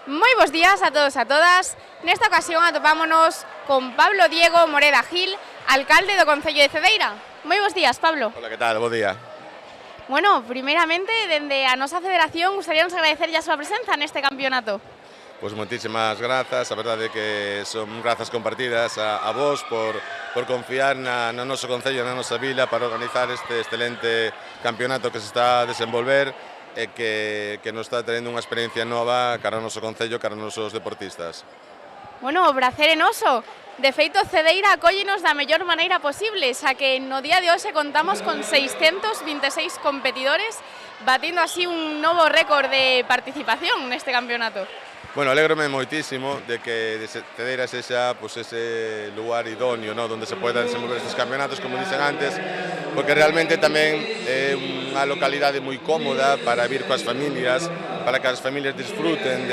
Moi bons días a todos e a todas. Nesta ocasión atopámonos con Pablo Diego Moreda Gil, alcalde do Concello de Cedeira. Moi bons días, Pablo. Hola, que tal? Bo día. Bueno, primeiramente, dende a nosa federación, gustaríamos agradecerlle a súa presenza neste campeonato. Pois moitísimas grazas, a verdade é que son grazas compartidas a vos por confiar no noso Concello, na nosa vila, para organizar este excelente campeonato que se está a desenvolver e que nos está traendo unha experiencia nova cara ao noso Concello, cara aos nosos deportistas. Bueno, o prazer é noso. De feito, Cedeira acóllenos da mellor maneira posible, xa que no día de hoxe contamos con 626 competidores, batindo así un novo récord de participación neste campeonato. Bueno, alégrome moitísimo de que Cedeira sexa ese lugar idóneo, ¿no?, donde se poida desenvolver estes campeonatos, como dicen antes, porque realmente tamén é unha localidade moi cómoda para vir coas familias, para que as familias disfruten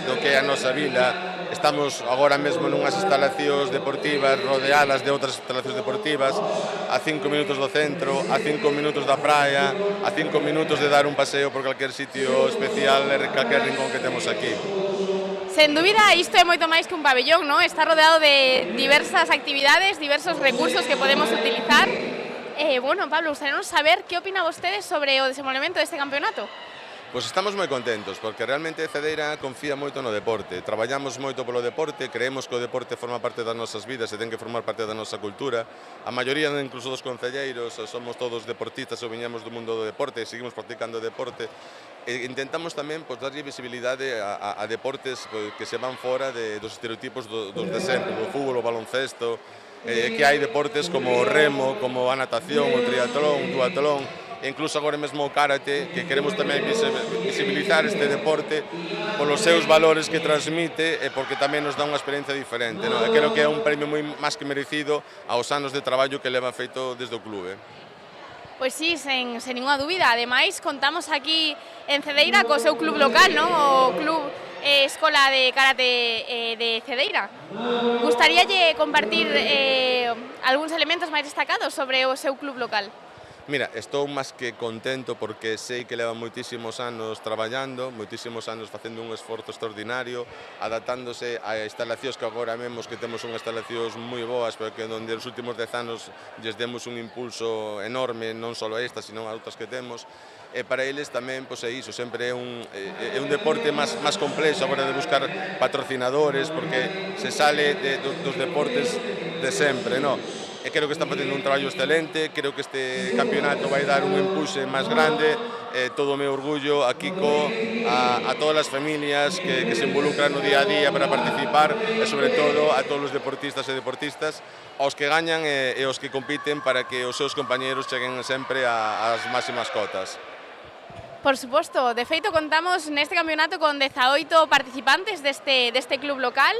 do que é a nosa vila. Estamos agora mesmo nunhas instalacións deportivas rodeadas de outras instalacións deportivas, a 5 minutos do centro, a 5 minutos da praia, a 5 minutos de dar un paseo por calquer sitio especial e calquer rincón que temos aquí. Sen dúbida, isto é moito máis que un pabellón, non? Está rodeado de diversas actividades, diversos recursos que podemos utilizar. Bueno, Pablo, gustaríanos saber que opina vostede sobre o desenvolvemento deste campeonato. Pois estamos moi contentos, porque realmente Cedeira confía moito no deporte. Traballamos moito polo deporte, creemos que o deporte forma parte das nosas vidas e ten que formar parte da nosa cultura. A maioría, incluso dos concelleiros, somos todos deportistas ou viñamos do mundo do deporte e seguimos practicando deporte. E intentamos tamén darlle visibilidade a deportes que se van fora dos estereotipos dos de sempre, do fútbol, o baloncesto, que hai deportes como o remo, como a natación, o triatlón, o duatlón, e incluso agora mesmo o karate, que queremos tamén visibilizar este deporte polos seus valores que transmite e porque tamén nos dá unha experiencia diferente, non? E creo que é un premio moi máis que merecido aos anos de traballo que leva feito desde o clube. Pois sí, sen ninguna dúbida. Ademais, contamos aquí en Cedeira co seu club local, non? O Club Escola de Karate de Cedeira. Gustaríalle compartir algúns elementos máis destacados sobre o seu club local? Mira, estou máis que contento porque sei que leva moitísimos anos traballando, moitísimos anos facendo un esforzo extraordinario, adaptándose a instalacións que agora vemos que temos unhas instalacións moi boas, pero que onde os últimos 10 anos lles demos un impulso enorme, non só a estas, sino a outras que temos. E para eles tamén, é iso, sempre é un deporte máis complexo agora de buscar patrocinadores, porque se sale dos deportes de sempre, non? E creo que están facendo un traballo excelente, creo que este campeonato vai dar un impulse máis grande, todo o meu orgullo a Kiko, a todas as familias que se involucran no día a día para participar e, sobre todo, a todos os deportistas e deportistas, aos que gañan e aos que compiten para que os seus compañeros cheguen sempre ás máximas cotas. Por suposto, de feito contamos neste campeonato con 18 participantes deste club local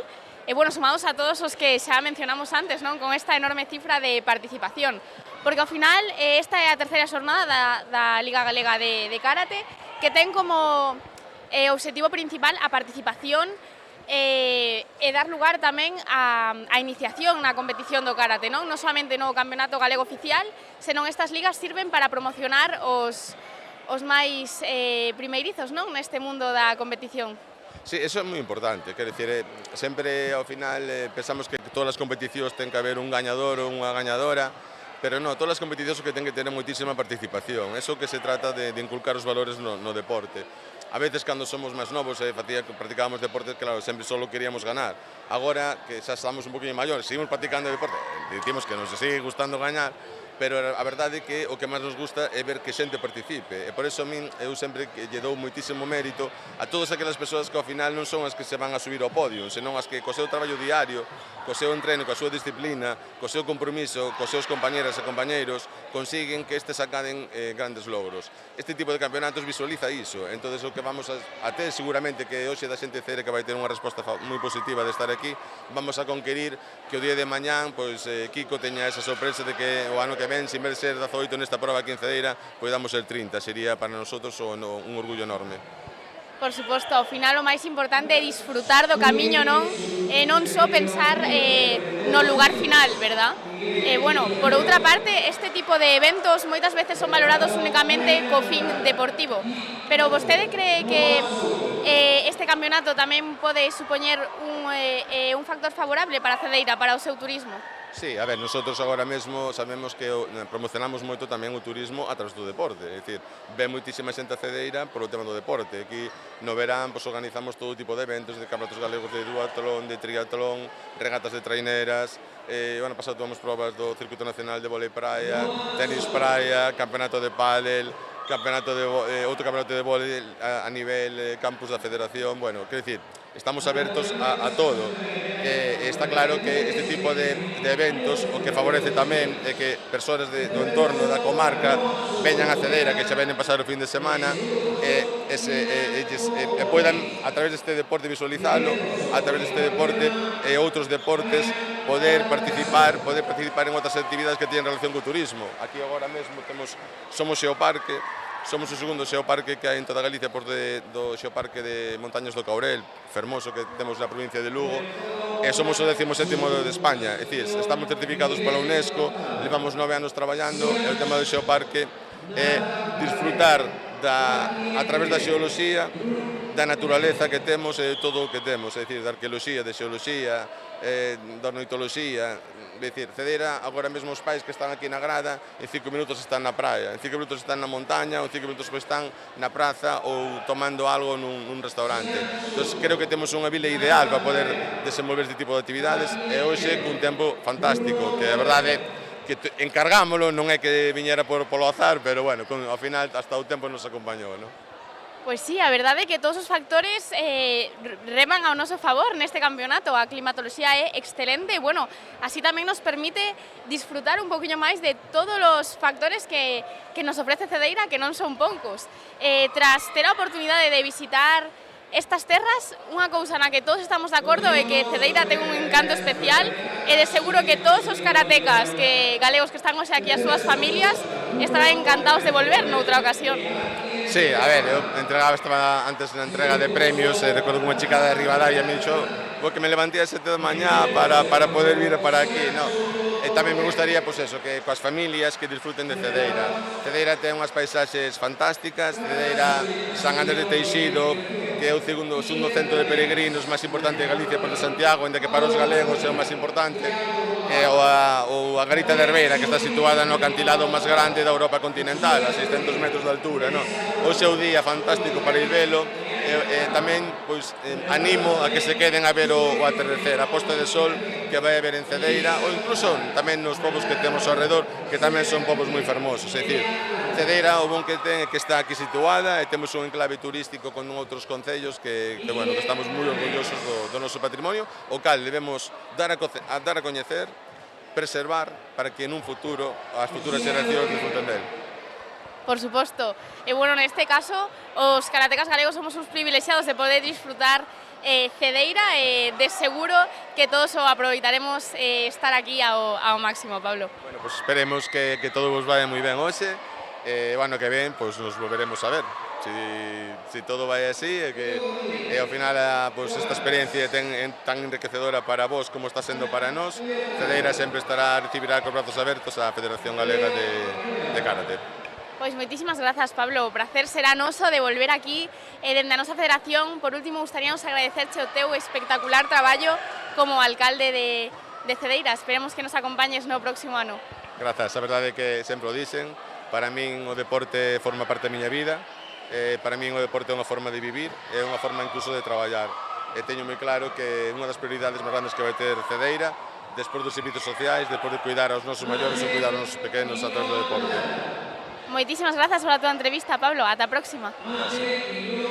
e, bueno, sumados a todos os que xa mencionamos antes, non? Con esta enorme cifra de participación. Porque ao final esta é a terceira xornada da Liga Galega de Karate, que ten como obxectivo principal a participación e dar lugar tamén a iniciación na competición do karate, non? Non solamente no Campeonato Galego Oficial, senón estas ligas sirven para promocionar os máis primeirizos, non? Neste mundo da competición. Sí, eso é moi importante, quero dicir, sempre ao final pensamos que todas as competicións ten que haber un gañador ou unha gañadora, pero non, todas as competicións que ten que ter moitísima participación, eso que se trata de inculcar os valores no deporte. A veces, cando somos máis novos e practicábamos deportes, claro, sempre só queríamos ganar. Agora, que xa estamos un poquinho maiores, seguimos practicando deporte, dicimos que nos sigue gustando gañar, pero a verdade é que o que máis nos gusta é ver que xente participe, e por iso a min eu sempre lle dou moitísimo mérito a todas aquelas persoas que ao final non son as que se van a subir ao podio, senón as que co seu traballo diario, co seu entreno, coa súa disciplina, co seu compromiso, cos seus compañeras e compañeiros, consiguen que estes acaden grandes logros. Este tipo de campeonatos visualiza iso, entón o que vamos a ter seguramente que hoxe da xente Cedeira que vai ter unha resposta moi positiva de estar aquí, vamos a conquerir que o día de mañán Kiko teña esa sorpresa de que o ano que ven, sin ver ser 18 nesta prova aquí en Cedeira, poidamos ser 30, sería para nosotros un orgullo enorme. Por suposto, ao final o máis importante é disfrutar do camiño, non? E non só pensar no lugar final, verdad? Bueno, por outra parte, este tipo de eventos moitas veces son valorados únicamente co fin deportivo. Pero vostede cree que este campeonato tamén pode supoñer un factor favorable para Cedeira, para o seu turismo? Sí, a ver, nosotros agora mesmo sabemos que promocionamos moito tamén o turismo a través do deporte, é dicir, ve moitísima xente a Cedeira por o tema do deporte. Aquí no verán pois, organizamos todo tipo de eventos, de campeonatos galegos de duatlón, de triatlón, regatas de traineras, o ano pasado tomamos probas do Circuito Nacional de Volei Praia, tenis praia, campeonato de pádel, outro campeonato de vóley a nivel campus da Federación, bueno, quero dicir, estamos abertos a todo. Está claro que este tipo de eventos o que favorece tamén é que persoas do entorno da comarca veñan a Cedeira, que xa veñen pasar o fin de semana, e poidan, a través deste deporte, visualizalo, a través deste deporte e outros deportes, poder participar en outras actividades que teñen relación co turismo. Aquí agora mesmo somos Xeoparque, somos o segundo xeoparque que hai en toda Galicia por do xeoparque de Montañas do Caurel, fermoso que temos na provincia de Lugo, e somos o 17º de España, é dicir, estamos certificados pola UNESCO, levamos 9 anos traballando, e o tema do xeoparque é disfrutar a través da xeoloxía, da naturaleza que temos e de todo o que temos, é dicir, da arqueoloxía, de xeoloxía, da ornitoloxía. É dicir, Cedeira, agora mesmo os pais que están aquí na grada, en 5 minutos están na praia, en 5 minutos están na montaña, ou en 5 minutos están na praza ou tomando algo nun restaurante. Entón, creo que temos unha vila ideal para poder desenvolver este tipo de actividades e hoxe cun tempo fantástico, que a verdade que encargámolo, non é que viñera polo azar, pero bueno, ao final hasta o tempo nos acompañou, non? Pois sí, a verdade é que todos os factores reman ao noso favor neste campeonato. A climatoloxía é excelente e, bueno, así tamén nos permite disfrutar un poquinho máis de todos os factores que nos ofrece Cedeira, que non son poucos. Tras ter a oportunidade de visitar estas terras, unha cousa na que todos estamos de acordo é que Cedeira ten un encanto especial e de seguro que todos os karatecas galegos que están hoxe aquí as súas familias estarán encantados de volver noutra ocasión. Sí, a ver, eu estaba antes na entrega de premios e recordo que unha chica de Ribadavia me dixo que me levanté a 7 da mañá para poder vir para aquí, no? E tamén me gustaría, pois eso, que coas familias que disfruten de Cedeira. Cedeira ten unhas paisaxes fantásticas, Cedeira, San Andrés de Teixido, que é o segundo centro de peregrinos máis importante de Galicia por Santiago, ainda que para os galegos é o máis importante, ou a Garita de Herbeira, que está situada no acantilado máis grande da Europa continental, a 600 metros de altura, no? Hoxe é o día fantástico para ir velo, tamén pois, animo a que se queden a ver o atardecer, a posta de sol que vai haber en Cedeira, ou incluso tamén nos povos que temos ao redor, que tamén son povos moi fermosos. É dicir, Cedeira o bon que ten é que está aquí situada e temos un enclave turístico con outros concellos que estamos moi orgullosos do noso patrimonio, o cal debemos dar a coñecer, preservar, para que nun futuro as futuras xeracións disfruten del. Por suposto. E, bueno, neste caso, os karatecas galegos somos uns privilexiados de poder disfrutar Cedeira e de seguro que todos o aproveitaremos estar aquí ao máximo, Pablo. Bueno, pues esperemos que todo vos vaya moi ben hoxe e o ano que ven pues, nos volveremos a ver. Si todo vai así e que ao final pues, esta experiencia é tan enriquecedora para vos como está sendo para nós, Cedeira sempre recibirá cos brazos abertos a Federación Galega de Karate. Pois moitísimas grazas, Pablo. O prazer será noso de volver aquí dende a nosa federación. Por último, gustaríamos agradecerche o teu espectacular traballo como alcalde de Cedeira. Esperemos que nos acompañes no próximo ano. Grazas, a verdade é que sempre o dixen. Para min o deporte forma parte da miña vida. Para min o deporte é unha forma de vivir, é unha forma incluso de traballar. E teño moi claro que unha das prioridades máis grandes que vai ter Cedeira, despois dos servizos sociais, despois de cuidar aos nosos maiores ou cuidar aos nosos pequenos a través do deporte. Moitísimas grazas pola tua entrevista, Pablo. Ata a próxima. Gracias.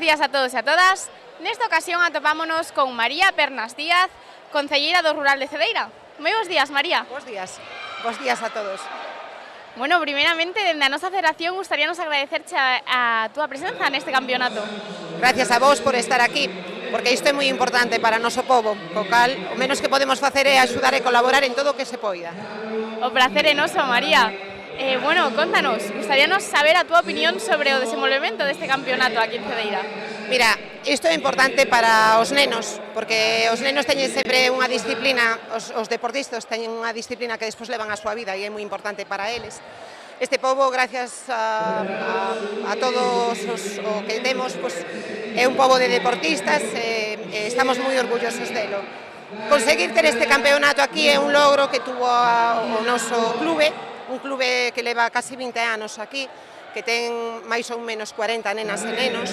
días a todos e a todas. Nesta ocasión atopámonos con María Pernas Díaz, concelleira do Rural de Cedeira. Moi bons días, María. Bos días a todos. Bueno, primeiramente, dende a nosa federación, gustaríanos agradecerche a túa presenza neste campeonato. Gracias a vos por estar aquí, porque isto é moi importante para o noso povo, co cal o menos que podemos facer é axudar e colaborar en todo o que se poida. O prazer é noso, María. Bueno, contanos, gustaríanos saber a túa opinión sobre o desenvolvemento deste campeonato aquí en Cedeira. Mira, isto é importante para os nenos, porque os nenos teñen sempre unha disciplina, os deportistas teñen unha disciplina que despois levan a súa vida e é moi importante para eles. Este pobo, gracias a todos o que temos, pues, é un pobo de deportistas e estamos moi orgullosos delo. Conseguir ter este campeonato aquí é un logro que tuvo o noso clube, un clube que leva casi 20 anos aquí, que ten máis ou menos 40 nenas e nenos,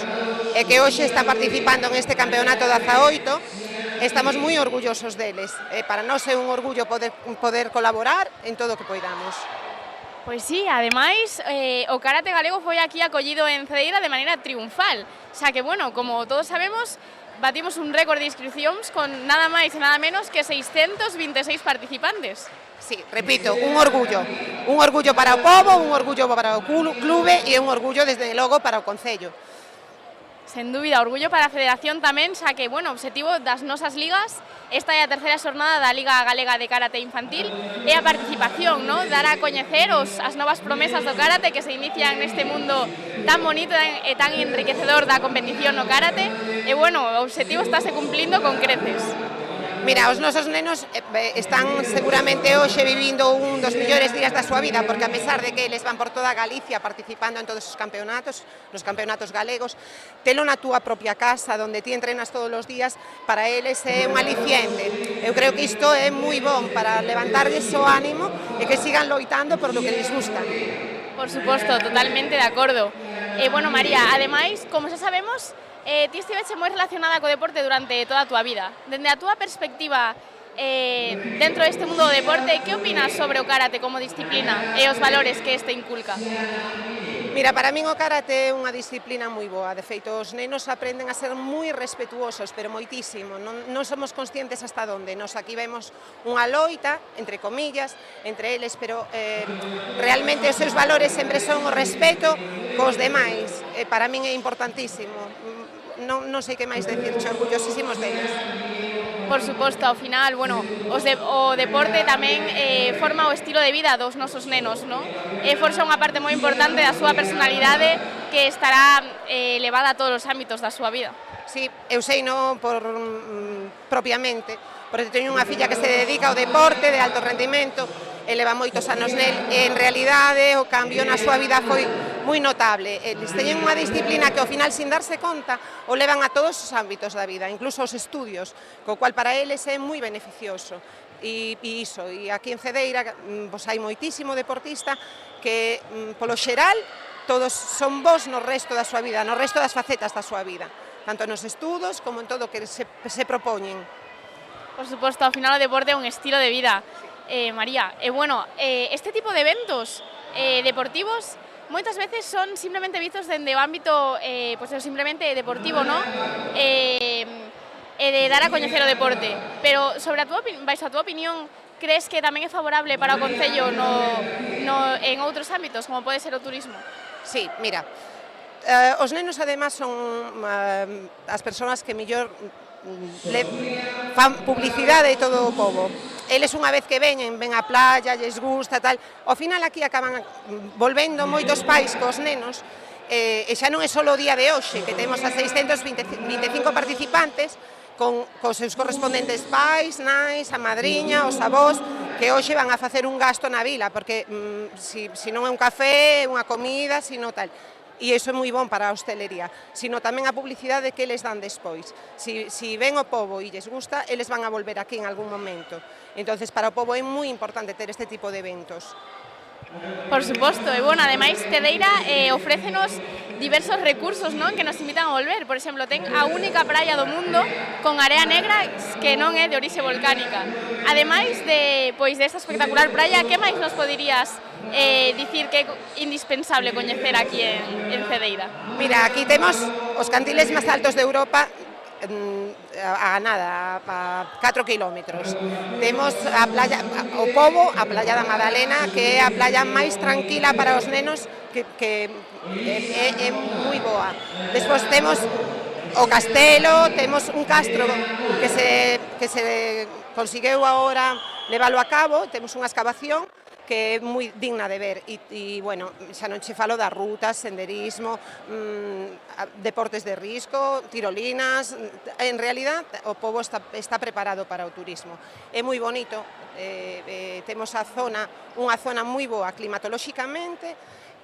e que hoxe está participando en este campeonato de 18. Estamos moi orgullosos deles. Para nós é un orgullo poder colaborar en todo o que poidamos. Pois sí, ademais, o karate galego foi aquí acollido en Cedeira de maneira triunfal. Xa que, bueno, como todos sabemos, batimos un récord de inscripcións con nada máis e nada menos que 626 participantes. Sí, repito, un orgullo para o pobo, un orgullo para o clube e un orgullo, desde logo, para o concello. Sen dúbida, orgullo para a Federación tamén, xa que, bueno, o obxectivo das nosas ligas, esta é a terceira xornada da Liga Galega de Karate Infantil, é a participación, ¿no? Dar a coñecer as novas promesas do karate que se inician neste mundo tan bonito e tan enriquecedor da competición no karate, e, bueno, o obxectivo estáse cumplindo con creces. Mira, os nosos nenos están seguramente hoxe vivindo un dos mellores días da súa vida, porque a pesar de que eles van por toda Galicia participando en todos os campeonatos, nos campeonatos galegos, telo na túa propia casa, onde ti entrenas todos os días, para eles é un aliciente. Eu creo que isto é moi bon para levantarles o ánimo e que sigan loitando por lo que les gusta. Por suposto, totalmente de acordo. Bueno, María, ademais, como xa sabemos, ti estiveche moi relacionada co deporte durante toda a túa vida. Dende a túa perspectiva dentro deste mundo do deporte, que opinas sobre o karate como disciplina e os valores que este inculca? Mira, para min o karate é unha disciplina moi boa. De feito, os nenos aprenden a ser moi respetuosos, pero moitísimo. Non somos conscientes hasta onde. Nos aquí vemos unha loita, entre comillas, entre eles, pero realmente os seus valores sempre son o respeto cos demais. Para min é importantísimo. Non sei que máis decirche, orgullosísimos deles. Por suposto, ao final, bueno, o deporte tamén forma o estilo de vida dos nosos nenos, non? Forxa unha parte moi importante da súa personalidade que estará elevada a todos os ámbitos da súa vida. Sí, eu sei non propiamente, porque teño unha filla que se dedica ao deporte de alto rendimento, e leva moitos anos nel, e en realidade o cambio na súa vida foi moi notable. Eles teñen unha disciplina que ao final, sin darse conta, o levan a todos os ámbitos da vida, incluso aos estudios, co cual para eles é moi beneficioso. E aquí en Cedeira hai moitísimo deportista que, polo xeral, todos son bons no resto da súa vida, no resto das facetas da súa vida, tanto nos estudos como en todo o que se propoñen. Por suposto, ao final o deporte é un estilo de vida. María, bueno, este tipo de eventos deportivos moitas veces son simplemente vistos dende o ámbito simplemente deportivo, ¿no? De dar a coñecer o deporte. Pero sobre baixo a túa opinión, crees que tamén é favorable para o concello en outros ámbitos, como pode ser o turismo? Sí, mira, os nenos además son as persoas que mellor fan publicidade de todo o pobo. Eles unha vez que ven á playa, lles gusta, tal, ao final aquí acaban volvendo moitos pais cos nenos, e xa non é só o día de hoxe, que temos a 625 participantes, cos seus correspondentes pais, nais, a madriña, os avós, que hoxe van a facer un gasto na vila, porque se non é un café, unha comida, sino tal. E iso é moi bon para a hostelería, sino tamén a publicidade que eles dan despois. Si ven o pobo e lles gusta, eles van a volver aquí en algún momento. Entonces, para o pobo é moi importante ter este tipo de eventos. Por suposto, e bueno, ademais Cedeira ofrécenos diversos recursos, non, que nos invitan a volver. Por exemplo, ten a única praia do mundo con area negra que non é de orixe volcánica. Ademais de esta espectacular praia, que máis nos poderías dicir que é indispensable coñecer aquí en Cedeira? Mira, aquí temos os cantiles máis altos de Europa, a nada, a 4 kilómetros. Temos a playa, o Pobo, a playa da Madalena, que é a playa máis tranquila para os nenos, que é moi boa. Despois temos o castelo, temos un castro que se conseguiu agora leválo a cabo, temos unha excavación que é moi digna de ver e bueno, xa non che falo das rutas, senderismo, deportes de risco, tirolinas. En realidad o Pobo está preparado para o turismo. É moi bonito, temos unha zona moi boa climatolóxicamente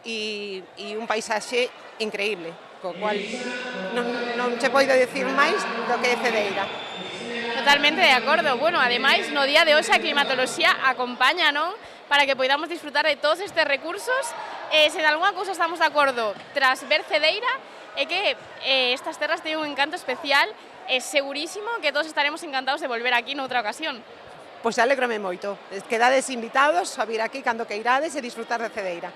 e un paisaxe increíble, co cual non che poido decir máis do que é Cedeira. Totalmente de acordo. Bueno, ademais, no día de hoxe a climatoloxía acompaña, non? Para que podamos disfrutar de todos estes recursos. Se en algunha cousa estamos de acordo tras ver Cedeira, é que estas terras teñen un encanto especial e segurísimo que todos estaremos encantados de volver aquí noutra ocasión. Pois alégrome moito. Quedades invitados a vir aquí cando queirades e disfrutar de Cedeira.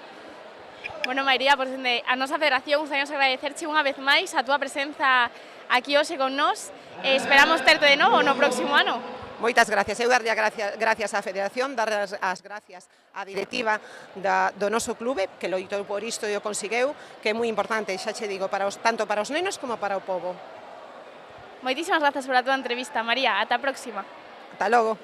Bueno, María, por a nosa federación gustaríamos agradecerche unha vez máis a túa presenza aquí hoxe con nós. Esperamos terte de novo no próximo ano. Moitas gracias. Eu darlle gracias á Federación, dar as gracias á directiva do noso clube, que loitou por isto e o consegueu, que é moi importante, xa che digo, tanto para os nenos como para o pobo. Moitísimas grazas por a túa entrevista, María. Ata a próxima. Ata logo.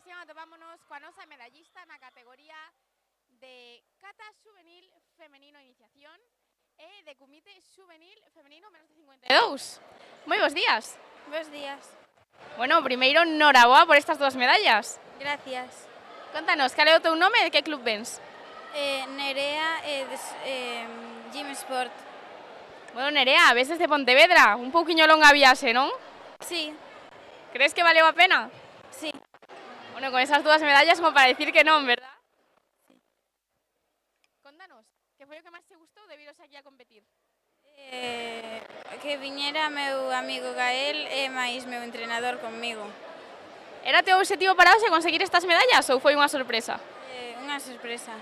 ocasión atopámonos coa nosa medallista na categoría de Kata Juvenil Femenino Iniciación e de Kumite Juvenil Femenino menos de 52. Moi bons días. Bos días. Bueno, primeiro, noraboa por estas dúas medallas. Gracias. Contanos, cal é o teu nome e de que club vens? Nerea Gym Sport. Bueno, Nerea, ves desde Pontevedra, un pouquiño longa viaxe, non? Sí, Crees que valeu a pena? sí. Bueno, con esas dúas medallas como para decir que non, verdad? Sí. Contanos, que foi o que máis te gustou de viros aquí a competir? Que viñera meu amigo Gael e máis meu entrenador conmigo. Era teu objetivo para hoxe conseguir estas medallas ou foi unha sorpresa? Unha sorpresa.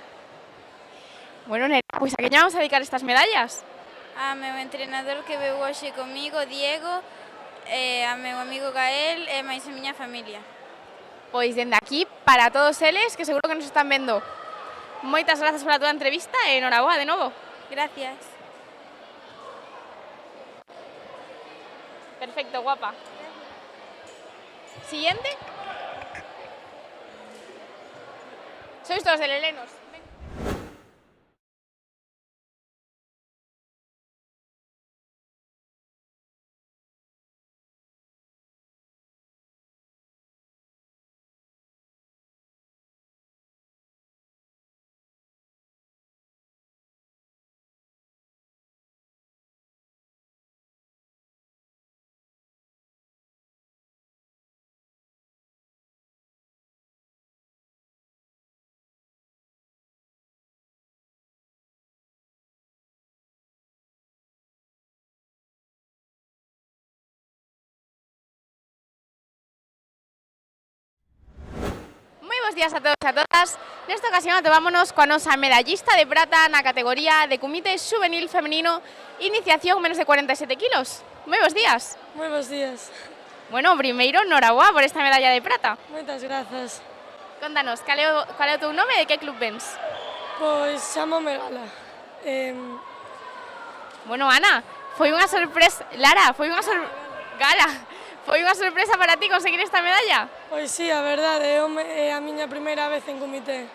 Bueno, Nerea, pois a que lle vamos a dedicar estas medallas? A meu entrenador que veu hoxe comigo, Diego, a meu amigo Gael e máis a miña familia. Pois dende aquí, para todos eles, que seguro que nos están vendo. Moitas grazas pola túa entrevista e enhoraboa de novo. Gracias. Perfecto, guapa. Siguiente. Sois todos de Lelenos. Bos días a todos e a todas. Nesta ocasión atopámonos coa nosa medallista de prata na categoría de Kumite Juvenil Femenino Iniciación menos de 47 kilos. Moi bons días. Moi bons días. Bueno, primeiro, noraboa por esta medalla de prata. Moitas grazas. Contanos, cal é o teu nome e de que club vens? Pois chamome Gala. Bueno, Ana, foi unha sorpresa... Lara, Gala, foi unha sorpresa para ti conseguir esta medalla? Pois sí, a verdade, é a miña primeira vez en comité.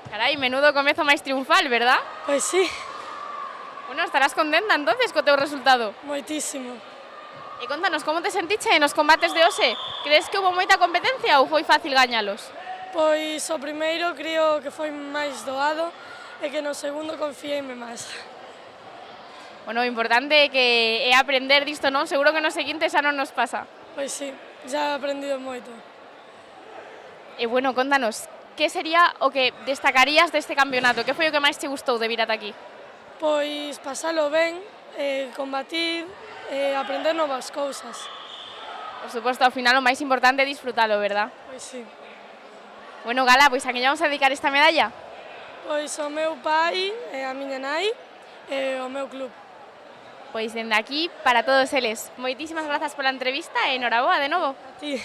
Carai, menudo comezo máis triunfal, verdad? Pois sí, Bueno, estarás contenta entonces co teu resultado. moitísimo. E contanos, como te sentiche nos combates de hoxe? Crees que houve moita competencia ou foi fácil gañalos? Pois o primeiro creo que foi máis doado e que no segundo confiéime máis. Bueno, o importante é que é aprender disto, non? Seguro que no seguinte xa non nos pasa. Pois sí, já he aprendido moito. E bueno, contanos, que sería o que destacarías deste campeonato? Que foi o que máis te gustou de vir ata aquí? Pois pasalo ben, combatir e aprender novas cousas. Por suposto, ao final o máis importante é disfrutalo, verdad? Pois sí. Bueno, Gala, pois a que lle vamos a dedicar esta medalla? Pois o meu pai e a miña nai e o meu club. Pois dende aquí, para todos eles. Moitísimas grazas pola entrevista e enhoraboa de novo. A ti.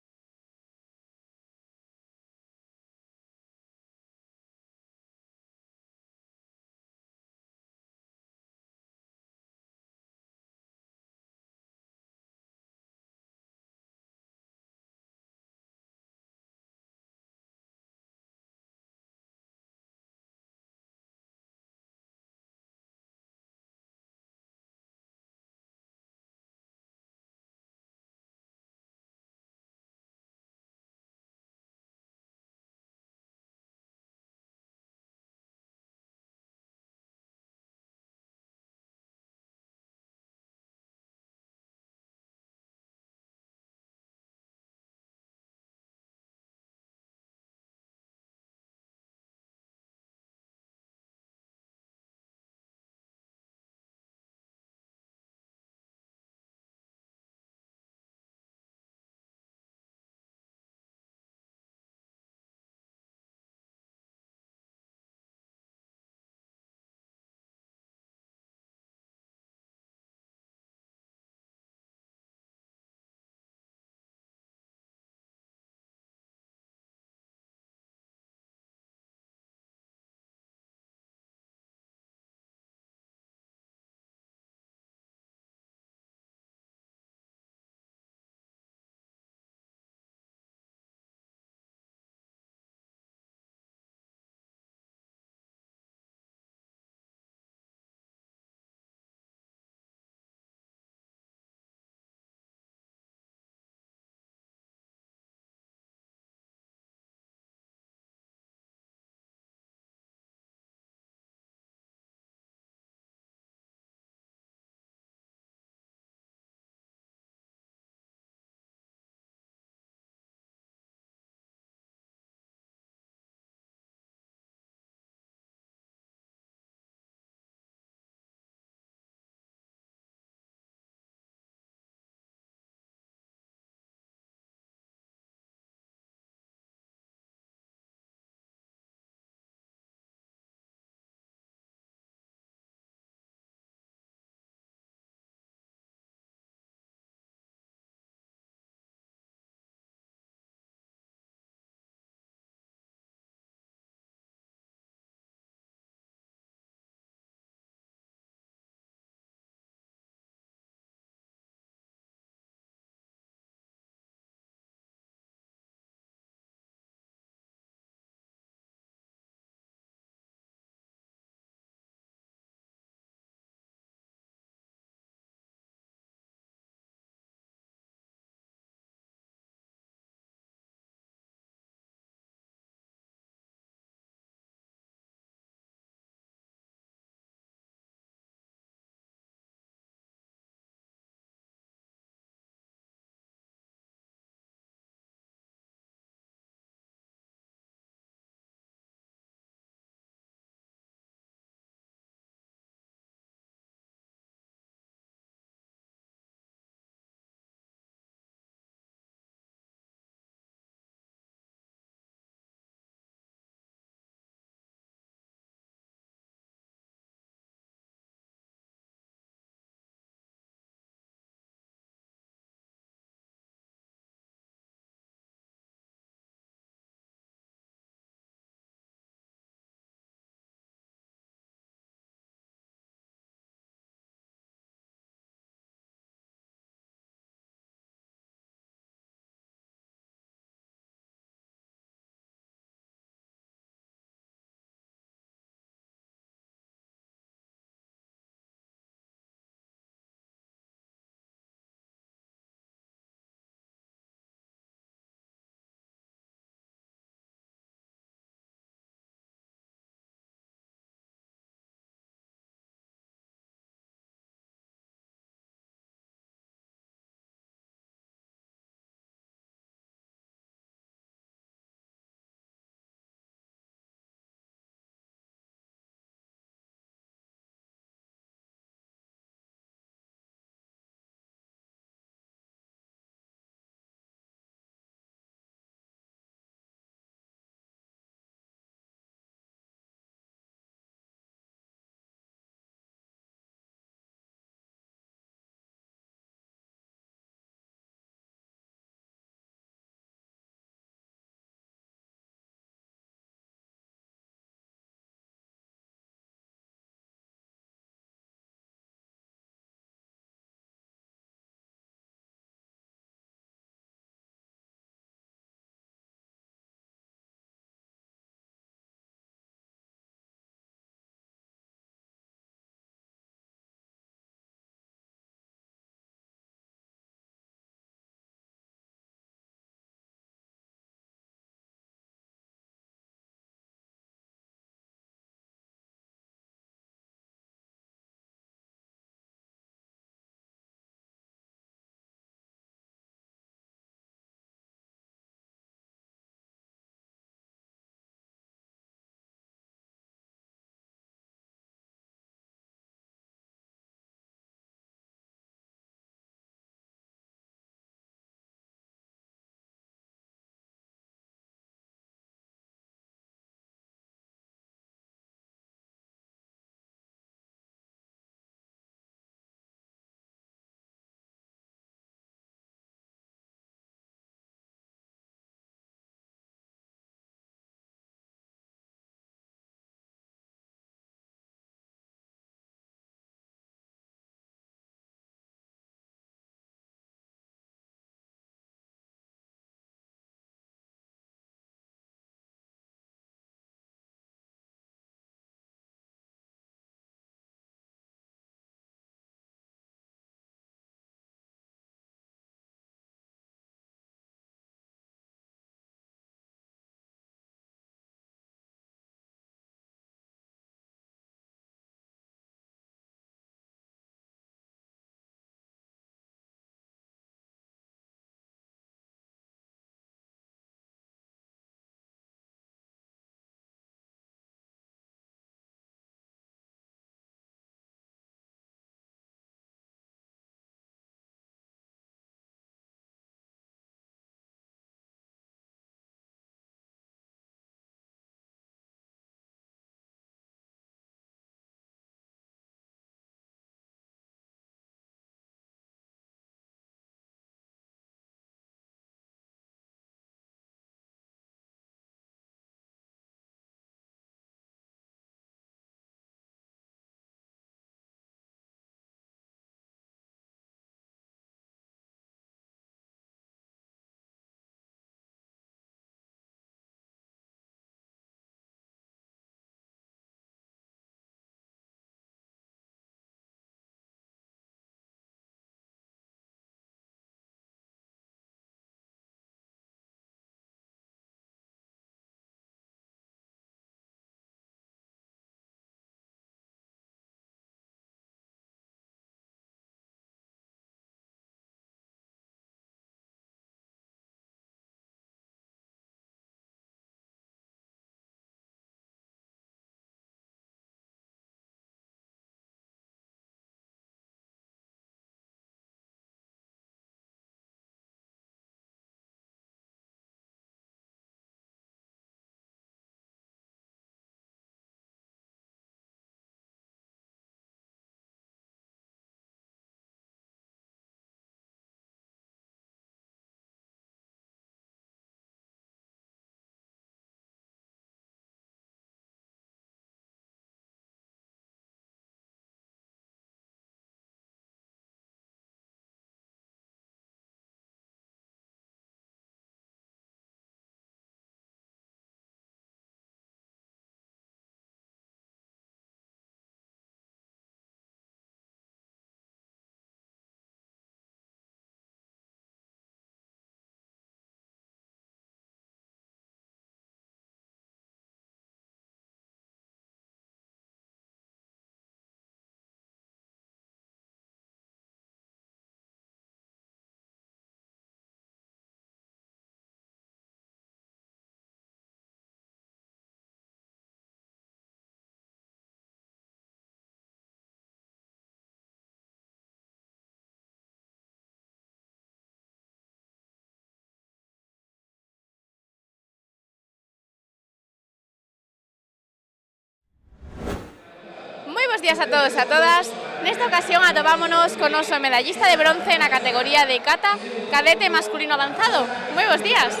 bos días a todos e a todas. Nesta ocasión atopámonos con noso medallista de bronce na categoría de kata cadete masculino avanzado. Moi bos días.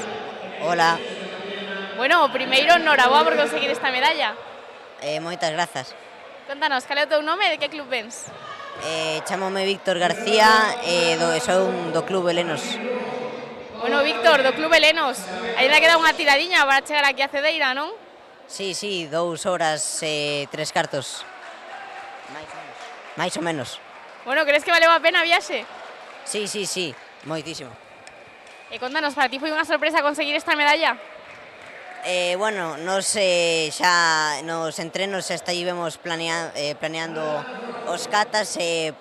Hola, Bueno, o primeiro, noraboa por conseguir esta medalla. moitas grazas. Contanos, cal é o teu nome e de que club vens? Chámome Víctor García e son do Club Helenos. Bueno, Víctor, do Club Helenos. Ainda queda unha tiradiña para chegar aquí a Cedeira, non? Sí, 2 horas e 3 cartos. Mais ou menos. Bueno, crees que valeu a pena a viaxe? Sí, moitísimo. E contanos, para ti foi unha sorpresa conseguir esta medalla? Bueno, nos xa nos entrenos xa estivemos planeando os catas e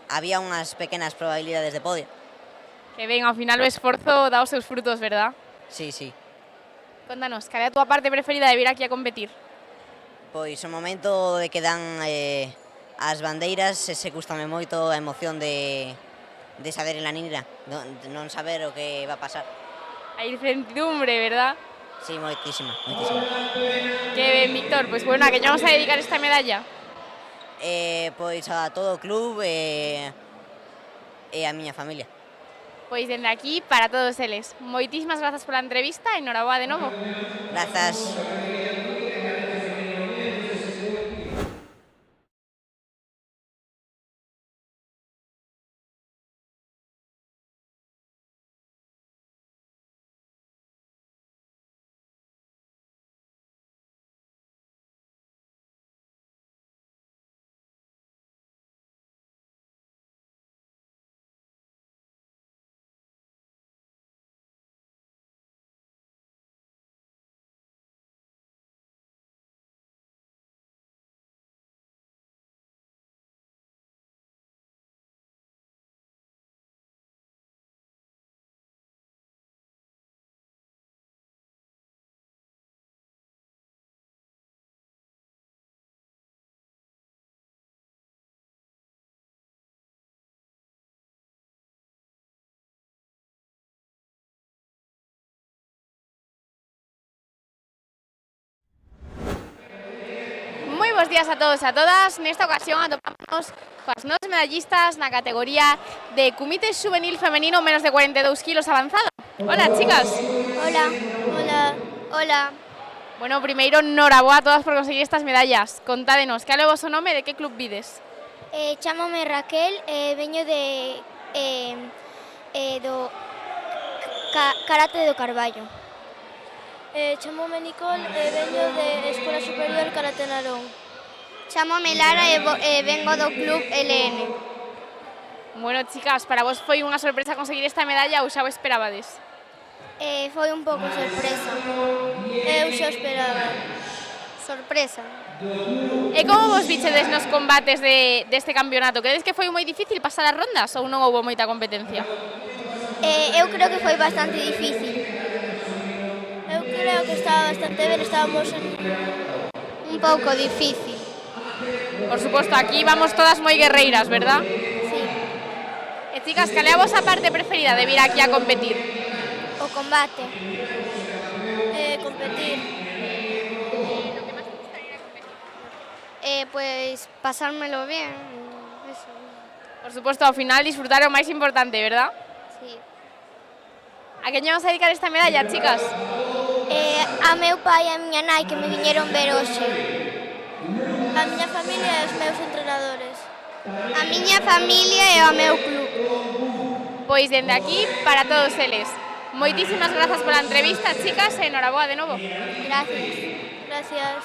había unhas pequenas probabilidades de podio. Que ben, ao final o esforzo dá os seus frutos, verdad? Sí. Contanos, cal é a túa parte preferida de vir aquí a competir? Pois o momento de que dan as bandeiras, ese gustame moito a emoción de saber en la nira, non saber o que va a pasar. A incertidumbre, verdad? Sí, moitísima. Que ben, Víctor, pois bueno, a que lle vamos a dedicar esta medalla? Pois a todo o club e a miña familia. Pois dende aquí, para todos eles. Moitísimas grazas pola entrevista e noraboa de novo. Grazas. Moi bos días a todos e a todas. Nesta ocasión atopámonos coas novas medallistas na categoría de Kumite Juvenil Femenino menos de 42 kilos avanzado. Hola, chicas. Hola. Bueno, primeiro, noraboa a todas por conseguir estas medallas. Contádenos, cal é o voso nome e de que club vides? Chámame Raquel, veño do Karate do Carballo. Chámame Nicole, veño de Escola Superior Karate Narón. Chámame Lara e vengo do club LN. Bueno, chicas, para vos foi unha sorpresa conseguir esta medalla ou xa o esperabades? Foi un pouco sorpresa. Eu xa esperaba. Sorpresa. E como vos vichedes nos combates deste campeonato? Credes que foi moi difícil pasar as rondas ou non houve moita competencia? Eu creo que foi bastante difícil. Eu creo que estaba bastante ben, estábamos un pouco difícil. Por suposto, aquí vamos todas moi guerreiras, verdad? Sí. E chicas, cal é a vosa parte preferida de vir aquí a competir? O combate. Competir. Pues pasármelo bien. Eso. Por suposto, ao final disfrutar é o máis importante, verdad? Sí. A quen lle vamos a dedicar esta medalla, chicas? A meu pai e a miña nai que me viñeron ver hoxe. A miña familia e os meus entrenadores. A miña familia e o meu club. Pois dende aquí, para todos eles. Moitísimas grazas pola entrevista, chicas, e noraboa de novo. Gracias.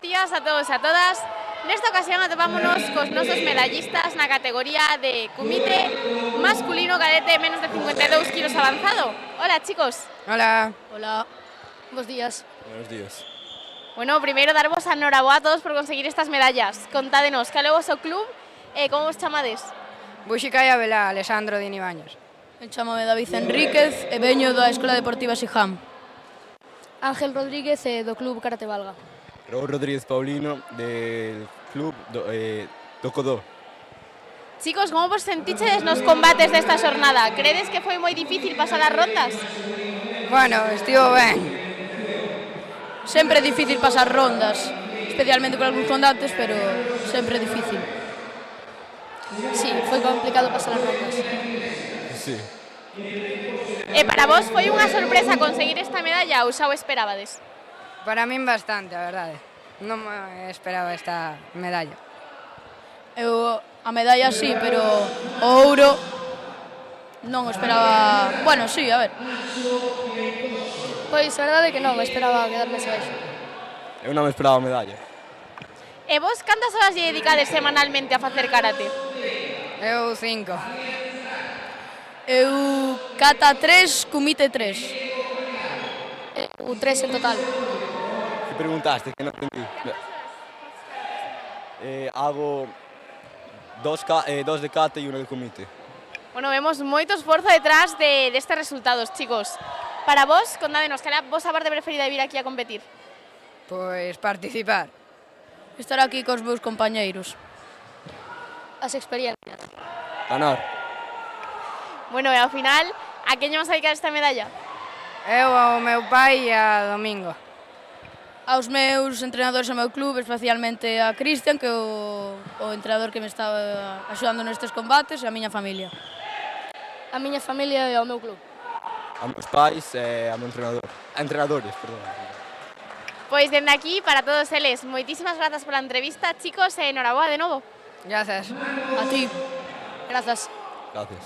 días a todos e a todas. Nesta ocasión atopámonos cos nosos medallistas na categoría de comité masculino cadete menos de 52 kilos avanzado. Hola, chicos. Hola. Hola, bos días. Buenos días. Bueno, primeiro darvos a noraboa a todos por conseguir estas medallas. Contádenos, cal é o vosso club e como vos chamades? Buxica e Abelá, Alessandro Dini Baños. Chámame David Enríquez e veño da Escola Deportiva Sijam. Ángel Rodríguez do Club Karate Valga. Raúl Rodríguez Paulino, del club do Codó. Chicos, como vos sentiches nos combates desta xornada? Credes que foi moi difícil pasar as rondas? Bueno, estivo ben. Sempre é difícil pasar rondas, especialmente con algúns combates, pero sempre é difícil. Sí, foi complicado pasar as rondas. Sí. E para vos foi unha sorpresa conseguir esta medalla ou xa o esperabades? Para min bastante, a verdade. Non me esperaba esta medalla. Eu a medalla sí, pero o ouro non o esperaba... Bueno, sí, a ver. Pois a verdade é que non, esperaba quedarme baixo. Eu non me esperaba a medalla. E vos cantas horas lle dedicades semanalmente a facer karate? Eu 5. Eu kata 3, kumite 3. O 3 en total. Que preguntaste, que non entendí. Hago dos de kata e uno de comité. Bueno, vemos moito esforzo detrás destes resultados, chicos. Para vos, contádenos, cal é a vosa parte preferida de vir aquí a competir? Pois participar. Estar aquí cos meus compañeiros. As experiencias. Ganar. Bueno, e ao final, a quen lle vamos a dedicar esta medalla? Eu ao meu pai e a Domingo. Aos meus entrenadores ao meu club, especialmente a Cristian, que é o entrenador que me está axudando nestes combates, e a miña familia. A miña familia e ao meu club. A meus pais e a meu entrenador. Entrenadores, perdón. Pois dende aquí, para todos eles, moitísimas grazas pola entrevista, chicos, e enhoraboa de novo. Gracias. A ti. Grazas. Gracias.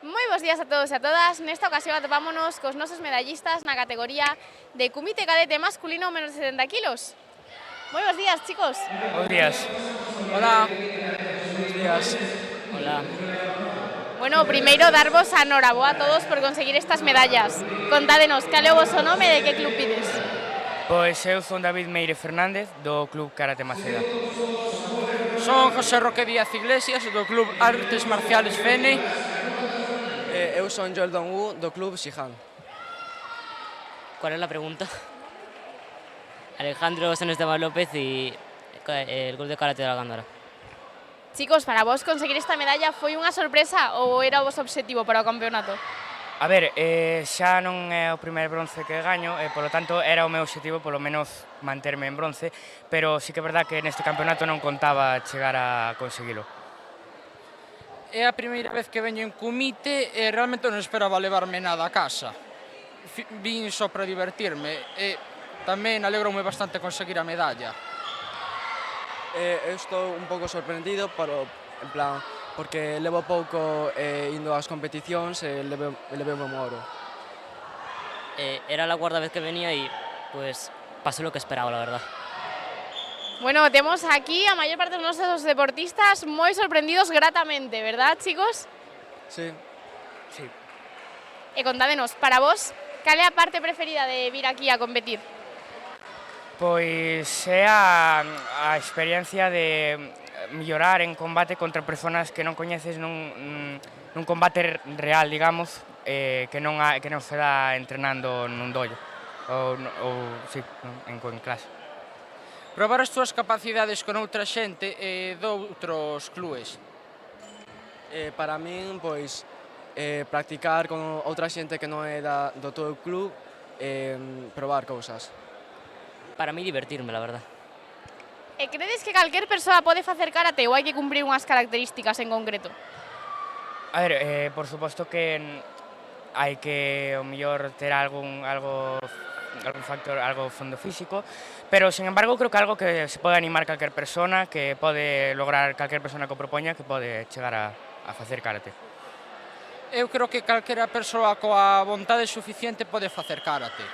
Moi bons días a todos e a todas. Nesta ocasión atopámonos cos nosos medallistas na categoría de kumite cadete masculino menos de 70 kilos. Moi bons días, chicos. Buenos días. Hola. Buenos días. Hola. Bueno, primeiro darvos a noraboa a todos por conseguir estas medallas. Contádenos, cal é o voso nome e de que club pides? Pois eu son David Meire Fernández do Club Karate Maceda. Son José Roque Díaz Iglesias do Club Artes Marciales Fene. Eu son Joel Dongwu do Club Sijam. ¿Cuál es la pregunta? Alejandro San Esteban López y el Club de Karate de la Gándara. Chicos, para vos conseguir esta medalla foi unha sorpresa ou era o voso obxectivo para o campeonato? A ver, xa non é o primer bronce que gaño, polo tanto era o meu objetivo polo menos manterme en bronce, pero sí que é verdad que neste campeonato non contaba chegar a conseguilo. É a primeira vez que veño en kumite e realmente non esperaba levarme nada a casa. vin só para divertirme e tamén alegroume bastante conseguir a medalla. Eu estou un pouco sorprendido, en plan, porque levo pouco indo ás competicións e levei un ouro. Era la cuarta vez que venía y pues pasó lo que esperaba, la verdad. Bueno, temos aquí a maior parte dos nosos deportistas moi sorprendidos gratamente, verdad, chicos? Sí. Sí. E contádenos, para vos, cal é a parte preferida de vir aquí a competir? Pois é a experiencia de mellorar en combate contra persoas que non coñeces nun combate real, digamos, que non se dá entrenando nun dojo ou sí, en clase. Probar as túas capacidades con outra xente doutros clubes. Para min, pois, practicar con outra xente que non é do teu club e probar cousas. Para mí divertirme, la verdad. E credes que calquer persoa pode facer karate ou hai que cumprir unhas características en concreto? A ver, por suposto que hai que, o mellor, ter algún factor, algo fondo físico, pero, sin embargo, creo que algo que se pode animar calquer persona, que pode lograr calquer persona que o propoña, que pode chegar a facer karate. Eu creo que calquera persoa coa vontade suficiente pode facer karate.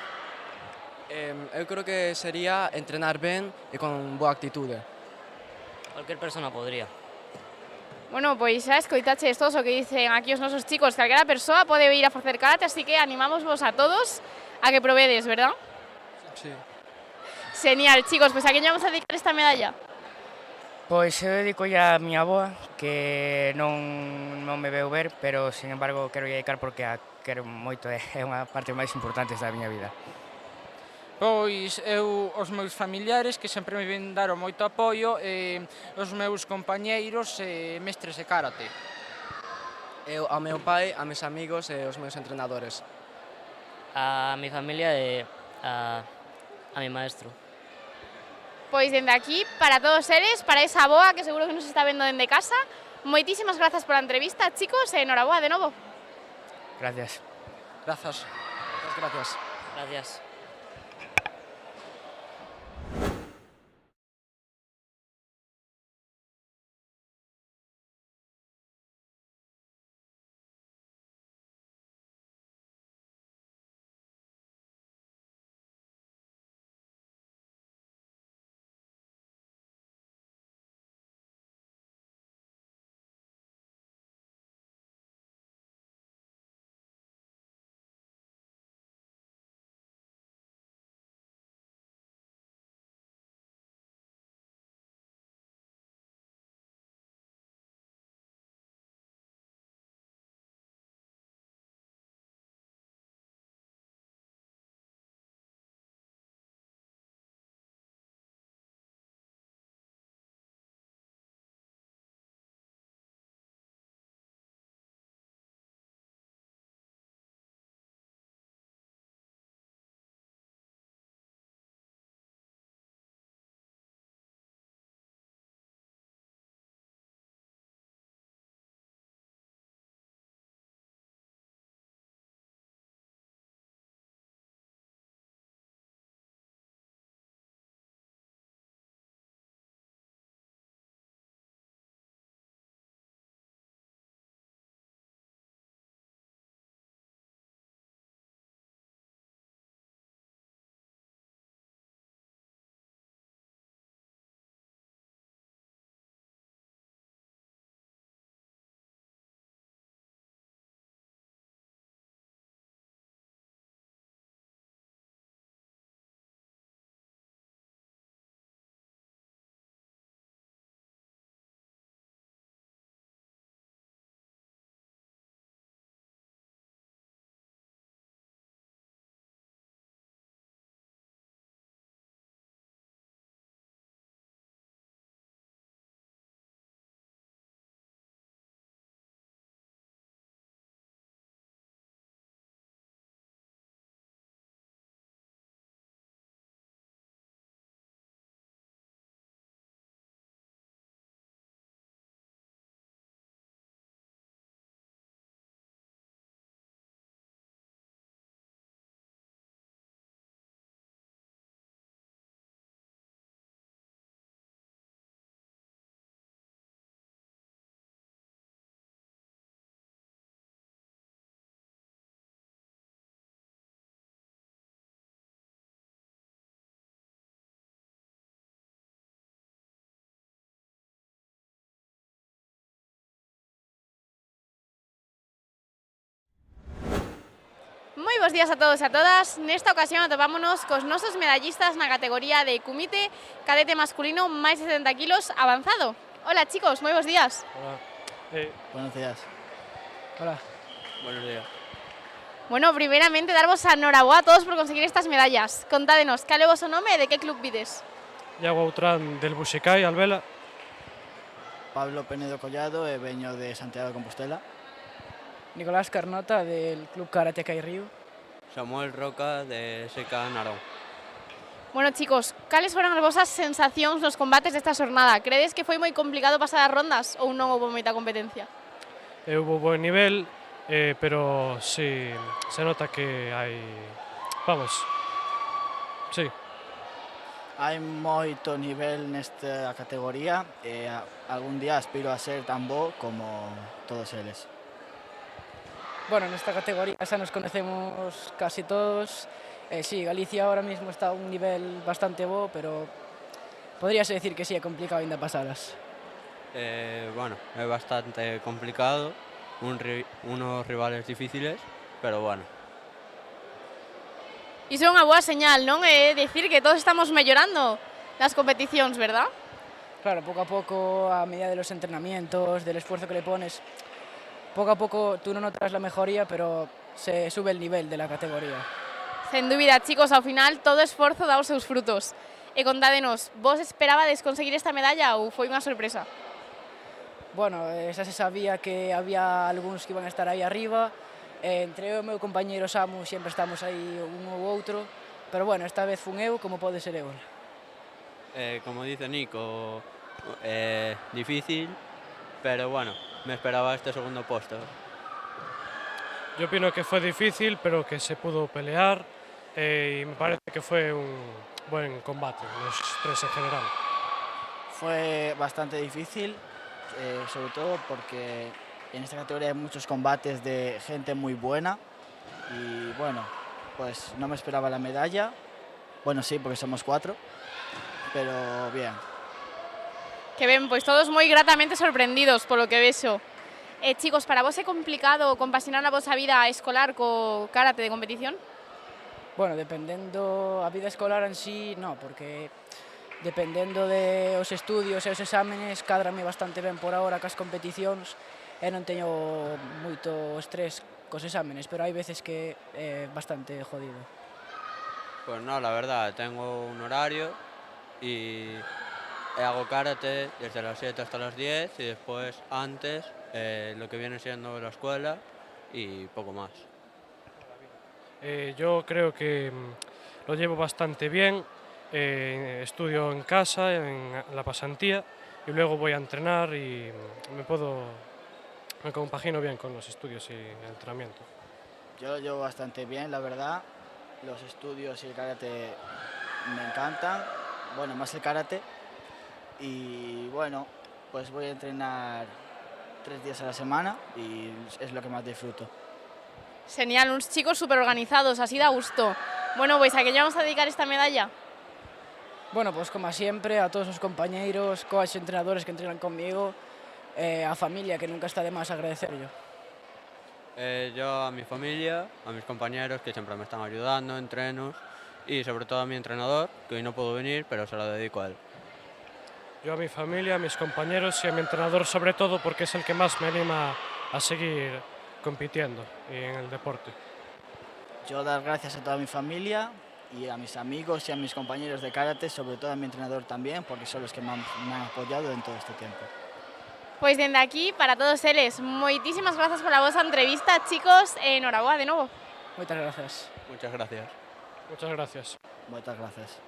Eu creo que sería entrenar ben e con boa actitude. Cualquier persona podría. Bueno, pois xa escoitaches todos o que dicen aquí os nosos chicos, que calquera persoa pode ir a facer karate, así que animamos vos a todos a que probedes, verdad? Sí. Genial, chicos, pois a quen vamos a dedicar esta medalla? Pois eu dedico a miña avoa, que non me veu ver, pero, sin embargo, quero dedicar porque a quero moito, é unha parte máis importante da miña vida. Pois eu, os meus familiares, que sempre me daron moito apoio, e os meus compañeiros e mestres de karate. Eu ao meu pai, a meus amigos e os meus entrenadores. A mi familia e a mi maestro. Pois dende aquí, para todos eles, para esa boa que seguro que nos está vendo dende casa, moitísimas grazas pola entrevista, chicos, e enhoraboa de novo. Gracias. Grazas. Gracias. Gracias. bos días a todos e a todas. Nesta ocasión atopámonos cos nosos medallistas na categoría de Kumite cadete masculino máis de 70 kilos avanzado. Hola chicos, moi bos días. Hola. Buenos días. Hola. Buenos días. Bueno, primeramente darvos a enhoraboa a todos por conseguir estas medallas. Contádenos, cal é o vosso nome e de que club vides? Iago Outrán del Buxecai, Albela. Pablo Penedo Collado e veño de Santiago de Compostela. Nicolás Carnota, del Club Karate Kai Río. Samuel Roca, de SK Narón. Bueno, chicos, cales foron as vosas sensacións nos combates desta xornada? Credes que foi moi complicado pasar as rondas ou non houve moita competencia? Houve buen nivel, pero sí, se nota que hai... Vamos, sí. Hai moito nivel nesta categoría e algún día aspiro a ser tan bo como todos eles. Bueno, nesta categoría xa nos conocemos casi todos. Sí, Galicia ahora mismo está a un nivel bastante bo, pero podríase decir que sí, é complicado ainda pasalas. Bueno, é bastante complicado, unos rivales difíciles, pero bueno. Iso é unha boa señal, non? É dicir que todos estamos mellorando nas competicións, verdad? Claro, pouco a pouco, a medida de los entrenamientos, del esfuerzo que le pones, poco a poco tú no notas la mejoría, pero se sube el nivel de la categoría. Sen dúbida, chicos, ao final todo esforzo dá os seus frutos. E contádenos, vos esperabades conseguir esta medalla ou foi unha sorpresa? Bueno, xa se sabía que había algúns que iban a estar aí arriba. Entre eu e o meu compañeiro Samu sempre estamos aí un ou outro, pero bueno, esta vez fun eu como pode ser eu. Como dice Nico, difícil, pero bueno, me esperaba este segundo puesto. Yo opino que fue difícil, pero que se pudo pelear y me parece que fue un buen combate, los tres en general. Fue bastante difícil, sobre todo porque en esta categoría hay muchos combates de gente muy buena y bueno, pues no me esperaba la medalla. Bueno, sí, porque somos 4, pero bien. Que ben, pois todos moi gratamente sorprendidos polo que vexo. Chicos, para vos é complicado compaxinar a vosa vida escolar co karate de competición? Bueno, dependendo a vida escolar en sí, no, porque dependendo de os estudios e os exámenes, cádrame bastante ben por ahora cas competicións e non teño moito estrés cos exámenes, pero hai veces que é bastante jodido. Pues no, la verdad, tengo un horario y hago karate desde las 7 hasta las 10 y después antes lo que viene siendo la escuela y poco más. Yo creo que lo llevo bastante bien, estudio en casa, en la pasantía y luego voy a entrenar y me compagino bien con los estudios y el entrenamiento. Yo lo llevo bastante bien, la verdad. Los estudios y el karate me encantan, bueno, más el karate. Y bueno, pues voy a entrenar 3 días a la semana y es lo que más disfruto. Genial, uns chicos super organizados, así da gusto. Bueno, pois a que lle vamos a dedicar esta medalla? Bueno, pues como siempre, a todos os compañeiros, coaches, entrenadores que entrenan conmigo, a familia, que nunca está de más agradecer yo. Yo a mi familia, a mis compañeros que siempre me están ayudando, entrenos, y sobre todo a mi entrenador, que hoy no puedo venir, pero se lo dedico a él. Yo a mi familia, a mis compañeros y a mi entrenador sobre todo porque es el que más me anima a seguir compitiendo en el deporte. Yo dar gracias a toda mi familia y a mis amigos y a mis compañeros de karate, sobre todo a mi entrenador también, porque son los que me han apoyado en todo este tiempo. Pois dende aquí, para todos eles, moitísimas grazas pola vosa entrevista, chicos, e enhoraboa de novo. Moitas gracias. Muchas gracias. Muchas gracias. Muchas gracias.